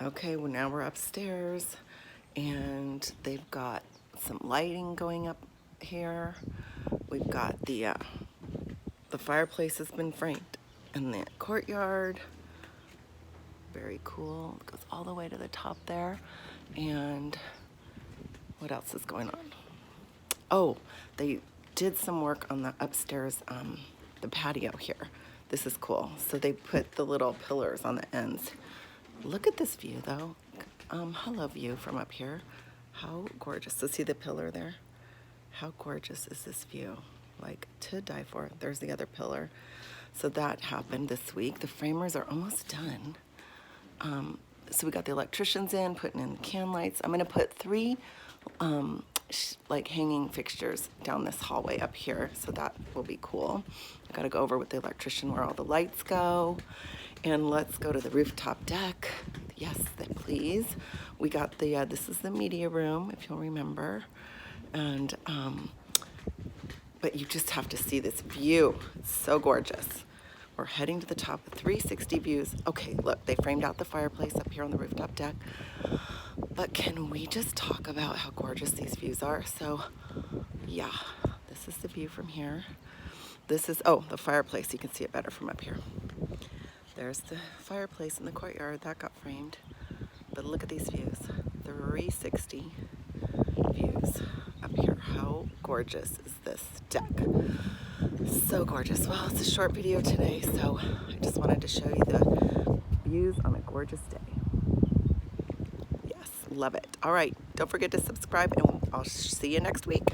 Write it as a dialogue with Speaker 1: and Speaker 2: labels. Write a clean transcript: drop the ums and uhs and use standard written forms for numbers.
Speaker 1: Okay, well now we're upstairs and they've got some lighting going up here. We've got the fireplace has been framed in the courtyard. Very cool. It goes all the way to the top there. And what else is going on? Oh, they did some work on the upstairs, the patio here. This is cool. So they put the little pillars on the ends. Look at this view though. Hello view from up here. How gorgeous. So see the pillar there? How gorgeous is this view? Like to die for. There's the other pillar. So that happened this week. The framers are almost done. So we got the electricians in, putting in the can lights. I'm gonna put 3 like hanging fixtures down this hallway up here, so that will be cool. I gotta go over with the electrician where all the lights go. And let's go to the rooftop deck. Yes, then please. We got the, this is the media room, if you'll remember. And, but you just have to see this view. It's so gorgeous. We're heading to the top of 360 views. Okay, look, they framed out the fireplace up here on the rooftop deck. But can we just talk about how gorgeous these views are? So, yeah, this is the view from here. This is, oh, the fireplace. You can see it better from up here. There's the fireplace in the courtyard. That got framed. But look at these views. 360 views up here. How gorgeous is this deck? So gorgeous. Well, it's a short video today, so I just wanted to show you the views on a gorgeous day. Yes, love it. All right, don't forget to subscribe, and I'll see you next week.